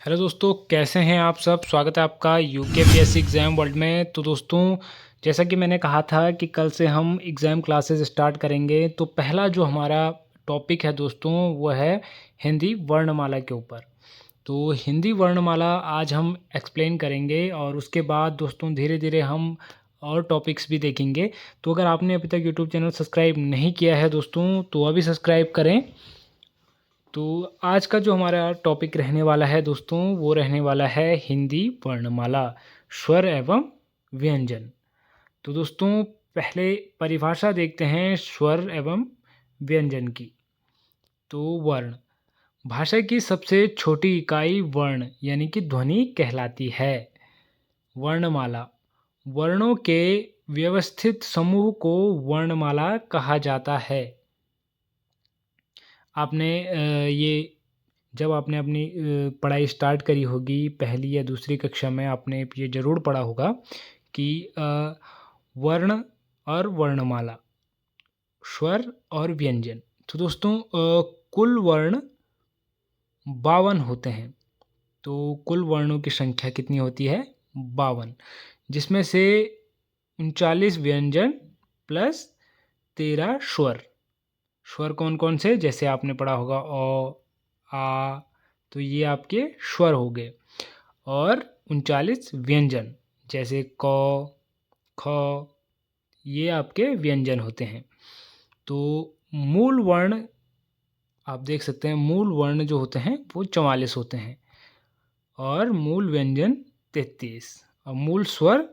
Hello दोस्तों, कैसे हैं आप सब। स्वागत है आपका यूकेपीएससी एग्ज़ाम वर्ल्ड में। तो दोस्तों, जैसा कि मैंने कहा था कि कल से हम एग्ज़ाम क्लासेस स्टार्ट करेंगे। तो पहला जो हमारा टॉपिक है दोस्तों, वो है हिंदी वर्णमाला के ऊपर। तो हिंदी वर्णमाला आज हम एक्सप्लेन करेंगे और उसके बाद दोस्तों धीरे धीरे हम और टॉपिक्स भी देखेंगे। तो अगर आपने अभी तक यूट्यूब चैनल सब्सक्राइब नहीं किया है दोस्तों, तो अभी सब्सक्राइब करें। तो आज का जो हमारा टॉपिक रहने वाला है दोस्तों, वो रहने वाला है हिंदी वर्णमाला, स्वर एवं व्यंजन। तो दोस्तों, पहले परिभाषा देखते हैं स्वर एवं व्यंजन की। तो वर्ण, भाषा की सबसे छोटी इकाई वर्ण यानी कि ध्वनि कहलाती है। वर्णमाला, वर्णों के व्यवस्थित समूह को वर्णमाला कहा जाता है। आपने ये जब आपने अपनी पढ़ाई स्टार्ट करी होगी पहली या दूसरी कक्षा में, आपने ये ज़रूर पढ़ा होगा कि वर्ण और वर्णमाला, स्वर और व्यंजन। तो दोस्तों, कुल वर्ण 52 होते हैं। तो कुल वर्णों की संख्या कितनी होती है? 52, जिसमें से 39 व्यंजन प्लस 13 स्वर। स्वर कौन कौन से? जैसे आपने पढ़ा होगा अ, आ, तो ये आपके स्वर हो गए। और 39 व्यंजन, जैसे क, ख, ये आपके व्यंजन होते हैं। तो मूल वर्ण आप देख सकते हैं, मूल वर्ण जो होते हैं वो 44 होते हैं और मूल व्यंजन 33 और मूल स्वर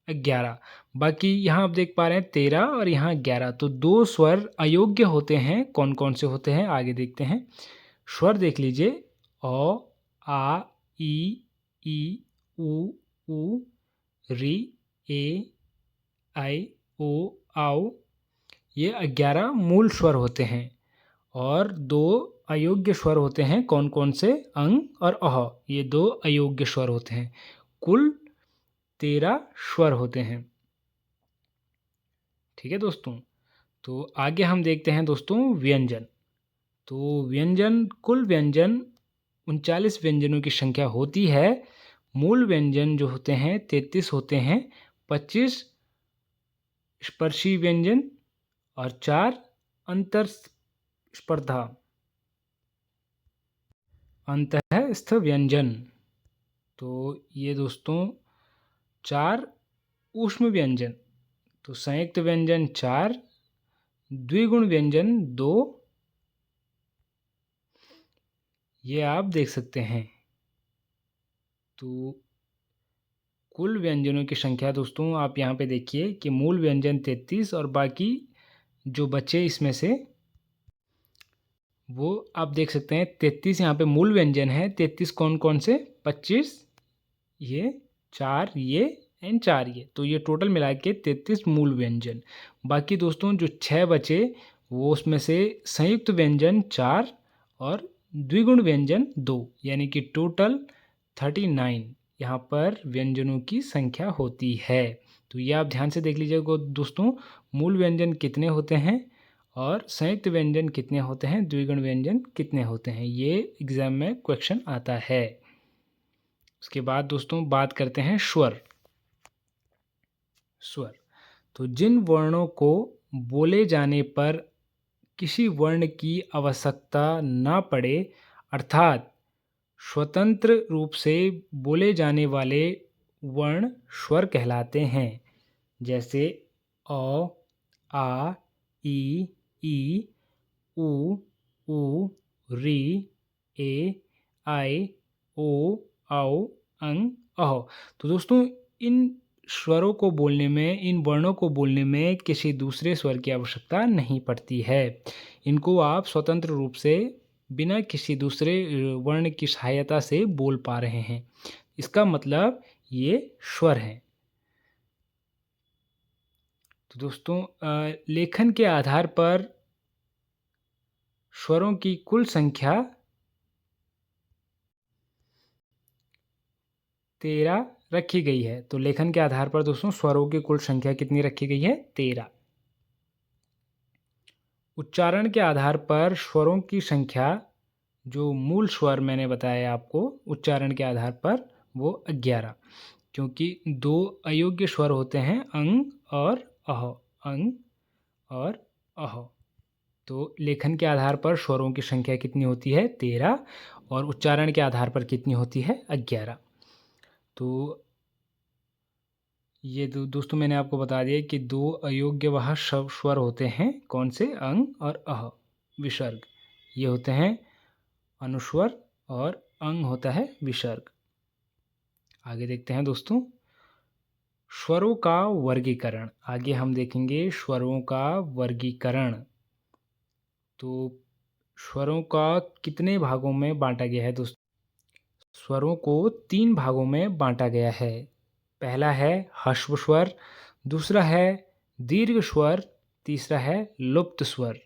11। बाकी यहाँ आप देख पा रहे हैं 13 और यहाँ 11। तो 2 स्वर अयोग्य होते हैं। कौन कौन से होते हैं आगे देखते हैं। स्वर देख लीजिए, अ, आ, ई, उ, री, ए, आई, ओ, आओ, ये 11 मूल स्वर होते हैं और 2 अयोग्य स्वर होते हैं। कौन कौन से? अंग और अह, ये 2 अयोग्य स्वर होते हैं। कुल 13 स्वर होते हैं। ठीक है दोस्तों। तो आगे हम देखते हैं दोस्तों व्यंजन। तो व्यंजन, कुल व्यंजन 39 व्यंजनों की संख्या होती है। मूल व्यंजन जो होते हैं 33 होते हैं, 25 स्पर्शी व्यंजन और 4 अंतर स्पर्धा अंतःस्थ व्यंजन। तो ये दोस्तों 4 ऊष्म व्यंजन। तो संयुक्त व्यंजन 4, द्विगुण व्यंजन 2, ये आप देख सकते हैं। तो कुल व्यंजनों की संख्या दोस्तों आप यहाँ पे देखिए कि मूल व्यंजन 33 और बाकी जो बचे इसमें से वो आप देख सकते हैं 33 यहाँ पे मूल व्यंजन है। 33 कौन कौन से? 25 ये, 4 ये एंड 4 ये। तो ये टोटल मिला के 33 मूल व्यंजन। बाकी दोस्तों जो 6 बचे वो उसमें से संयुक्त व्यंजन 4 और द्विगुण व्यंजन 2, यानी कि टोटल 39 यहाँ पर व्यंजनों की संख्या होती है। तो ये आप ध्यान से देख लीजिएगा दोस्तों, मूल व्यंजन कितने होते हैं और संयुक्त व्यंजन कितने होते हैं, द्विगुण व्यंजन कितने होते हैं। ये एग्ज़ाम में क्वेश्चन आता है। उसके बाद दोस्तों बात करते हैं स्वर। स्वर, तो जिन वर्णों को बोले जाने पर किसी वर्ण की आवश्यकता ना पड़े, अर्थात स्वतंत्र रूप से बोले जाने वाले वर्ण स्वर कहलाते हैं। जैसे अ, आ, ई, उ, री, ए, आई, ओ, औ, अंग, अह। तो दोस्तों इन स्वरों को बोलने में, इन वर्णों को बोलने में किसी दूसरे स्वर की आवश्यकता नहीं पड़ती है। इनको आप स्वतंत्र रूप से बिना किसी दूसरे वर्ण की सहायता से बोल पा रहे हैं। इसका मतलब ये स्वर हैं। तो दोस्तों लेखन के आधार पर स्वरों की कुल संख्या 13 रखी गई है। तो लेखन के आधार पर दोस्तों स्वरों की कुल संख्या कितनी रखी गई है? 13। उच्चारण के आधार पर स्वरों की संख्या जो मूल स्वर मैंने बताया आपको उच्चारण के आधार पर, वो 11, क्योंकि 2 अयोग्य स्वर होते हैं, अंग और अह, अंग और अह। तो लेखन के आधार पर स्वरों की संख्या कितनी होती है? 13, और उच्चारण के आधार पर कितनी होती है? 11। तो ये दोस्तों मैंने आपको बता दिया कि 2 अयोग्य वह स्वर होते हैं, कौन से? अंग और अह, विसर्ग। ये होते हैं अनुस्वर और अंग होता है विसर्ग। आगे देखते हैं दोस्तों, स्वरों का वर्गीकरण। आगे हम देखेंगे स्वरों का वर्गीकरण। तो स्वरों का कितने भागों में बांटा गया है दोस्तों? स्वरों को 3 भागों में बांटा गया है। पहला है ह्रस्व स्वर, दूसरा है दीर्घ स्वर, तीसरा है लुप्त स्वर।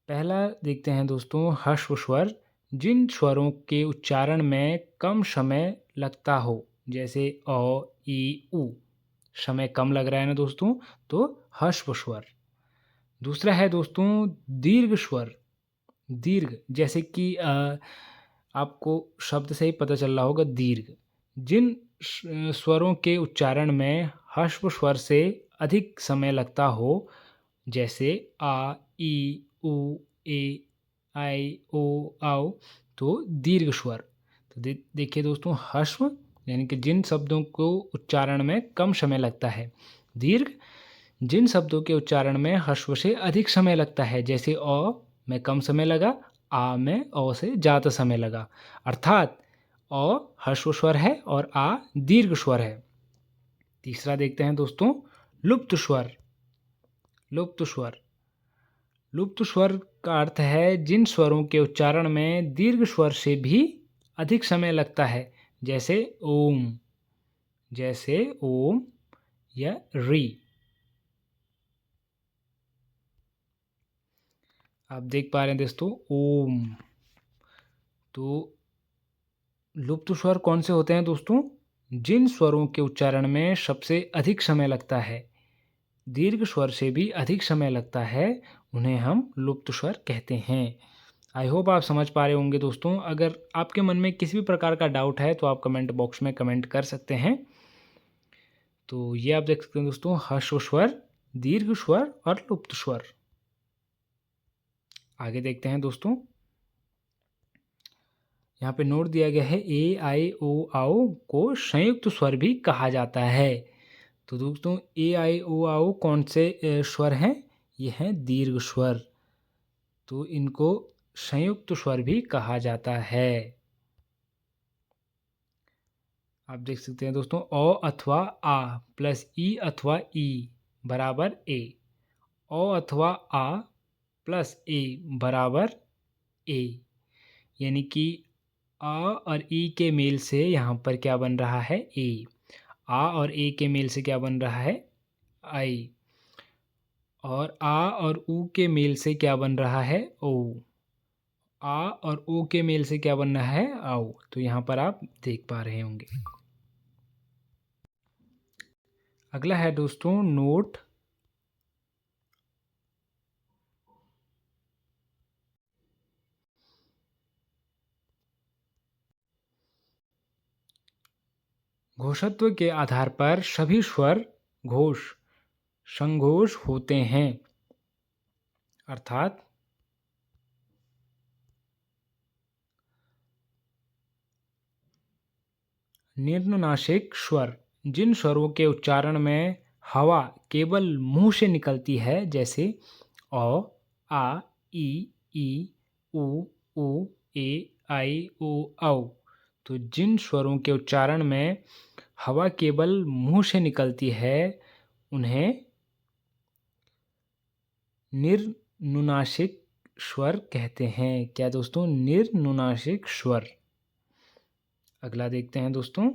पहला देखते हैं दोस्तों, ह्रस्व स्वर। जिन स्वरों के उच्चारण में कम समय लगता हो, जैसे अ, ई, उ, समय कम लग रहा है ना दोस्तों, तो ह्रस्व स्वर। दूसरा है दोस्तों दीर्घ स्वर। दीर्घ, जैसे कि आपको शब्द से ही पता चल रहा होगा, दीर्घ। जिन स्वरों के उच्चारण में ह्रस्व स्वर से अधिक समय लगता हो, जैसे आ, ई, उ, ए, आई, ओ, औ, तो दीर्घ स्वर। तो देखिए दोस्तों, ह्रस्व यानी कि जिन शब्दों को उच्चारण में कम समय लगता है। दीर्घ, जिन शब्दों के उच्चारण में ह्रस्व से अधिक समय लगता है, जैसे अ में कम समय लगा, आ में अ से ज़्यादा समय लगा। अर्थात अ ह्रस्व स्वर है और आ दीर्घ स्वर है। तीसरा देखते हैं दोस्तों, लुप्त स्वर। लुप्त स्वर। लुप्त स्वर का अर्थ है जिन स्वरों के उच्चारण में दीर्घ स्वर से भी अधिक समय लगता है, जैसे ओम, जैसे ओम या री। आप देख पा रहे हैं दोस्तों, ओम। तो लुप्त स्वर कौन से होते हैं दोस्तों? जिन स्वरों के उच्चारण में सबसे अधिक समय लगता है, दीर्घ स्वर से भी अधिक समय लगता है, उन्हें हम लुप्त स्वर कहते हैं। आई होप आप समझ पा रहे होंगे दोस्तों। अगर आपके मन में किसी भी प्रकार का डाउट है तो आप कमेंट बॉक्स में कमेंट कर सकते हैं। तो ये आप देख सकते हैं दोस्तों, ह्रस्व स्वर, दीर्घ स्वर और लुप्त स्वर। आगे देखते हैं दोस्तों, यहाँ पे नोट दिया गया है, ए, आई, ओ, औ को संयुक्त स्वर भी कहा जाता है। तो दोस्तों, ए, आई, ओ, औ कौन से स्वर हैं? ये हैं दीर्घ स्वर। तो इनको संयुक्त स्वर भी कहा जाता है। आप देख सकते हैं दोस्तों, अ अथवा आ प्लस ई अथवा ई बराबर ए। अ अथवा आ प्लस ए बराबर ए, यानी कि आ और ई के मेल से यहाँ पर क्या बन रहा है? ए। आ और ए के मेल से क्या बन रहा है? आई। और आ और ऊ के मेल से क्या बन रहा है? ओ। आ और ओ के मेल से क्या बन रहा है? आओ। तो यहाँ पर आप देख पा रहे होंगे। अगला है दोस्तों नोट। घोषत्व के आधार पर सभी स्वर घोष संघोष होते हैं, अर्थात निम्ननासिक स्वर। जिन स्वरों के उच्चारण में हवा केवल मुंह से निकलती है, जैसे अ, आ, ई, उ, ए, आई, ओ, औ। तो जिन स्वरों के उच्चारण में हवा केवल मुंह से निकलती है, उन्हें निर्नुनासिक स्वर कहते हैं। क्या दोस्तों? निर्नुनासिक स्वर। अगला देखते हैं दोस्तों,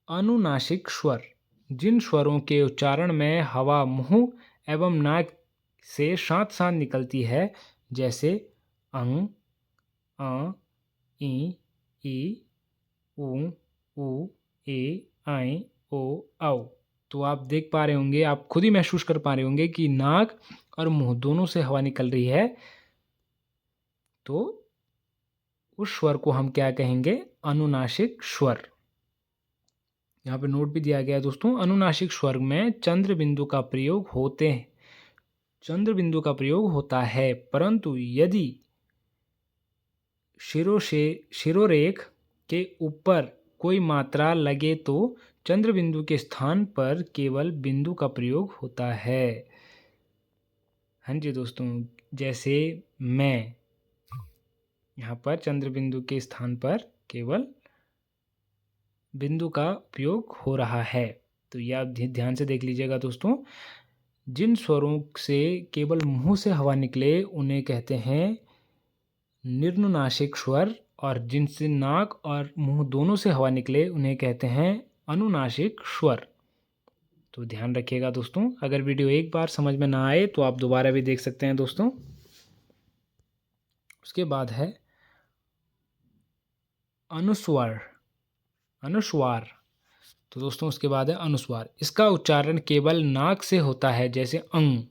अनुनासिक स्वर। जिन स्वरों के उच्चारण में हवा मुंह एवं नाक से साथ साथ निकलती है, जैसे अंग, अ, ई, उ, ए, आई, ओ, औ। तो आप देख पा रहे होंगे, आप खुद ही महसूस कर पा रहे होंगे कि नाक और मुंह दोनों से हवा निकल रही है। तो उस स्वर को हम क्या कहेंगे? अनुनासिक स्वर। यहाँ पे नोट भी दिया गया है दोस्तों, अनुनासिक स्वर में चंद्र बिंदु का प्रयोग होता है, परंतु यदि शिरोरेख के ऊपर कोई मात्रा लगे तो चंद्र बिंदु के स्थान पर केवल बिंदु का प्रयोग होता है। हाँ जी दोस्तों, जैसे मैं, यहाँ पर चंद्र बिंदु के स्थान पर केवल बिंदु का प्रयोग हो रहा है। तो ये आप ध्यान से देख लीजिएगा दोस्तों। जिन स्वरों से केवल मुंह से हवा निकले उन्हें कहते हैं निरनुनासिक स्वर, और जिनसे नाक और मुंह दोनों से हवा निकले उन्हें कहते हैं अनुनासिक स्वर। तो ध्यान रखिएगा दोस्तों। अगर वीडियो एक बार समझ में ना आए तो आप दोबारा भी देख सकते हैं दोस्तों। उसके बाद है अनुस्वार। तो दोस्तों उसके बाद है अनुस्वार। इसका उच्चारण केवल नाक से होता है, जैसे अंग।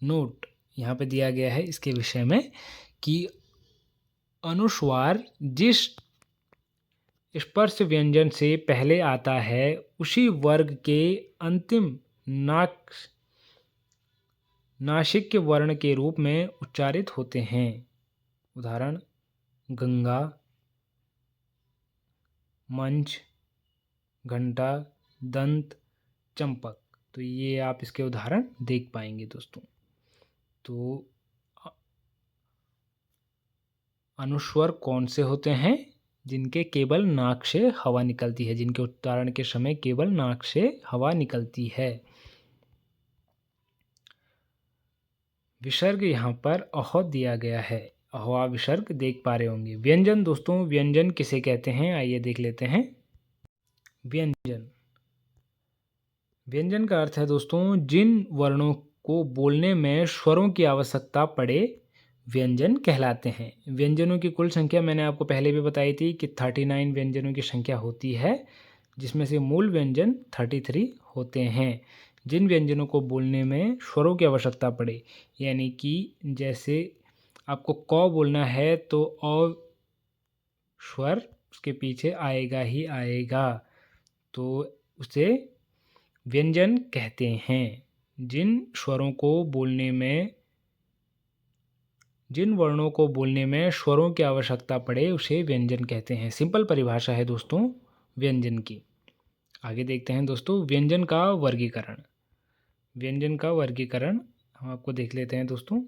नोट यहाँ पे दिया गया है इसके विषय में कि अनुस्वार जिस स्पर्श व्यंजन से पहले आता है उसी वर्ग के अंतिम नासिक के वर्ण के रूप में उच्चारित होते हैं। उदाहरण गंगा, मंच, घंटा, दंत, चंपक। तो ये आप इसके उदाहरण देख पाएंगे दोस्तों। तो अनुस्वर कौन से होते हैं? जिनके केवल नाक से हवा निकलती है, जिनके उच्चारण के समय केवल नाक से हवा निकलती है। विसर्ग यहाँ पर अह दिया गया है, अहवा विसर्ग देख पा रहे होंगे। व्यंजन दोस्तों, व्यंजन किसे कहते हैं आइए देख लेते हैं। व्यंजन का अर्थ है दोस्तों जिन वर्णों को बोलने में स्वरों की आवश्यकता पड़े व्यंजन कहलाते हैं। व्यंजनों की कुल संख्या मैंने आपको पहले भी बताई थी कि 39 व्यंजनों की संख्या होती है, जिसमें से मूल व्यंजन 33 होते हैं। जिन व्यंजनों को बोलने में स्वरों की आवश्यकता पड़े, यानी कि जैसे आपको क बोलना है तो अ स्वर उसके पीछे आएगा ही आएगा, तो उसे व्यंजन कहते हैं। जिन वर्णों को बोलने में स्वरों की आवश्यकता पड़े उसे व्यंजन कहते हैं। सिंपल परिभाषा है दोस्तों व्यंजन की। आगे देखते हैं दोस्तों व्यंजन का वर्गीकरण। हम आपको देख लेते हैं दोस्तों।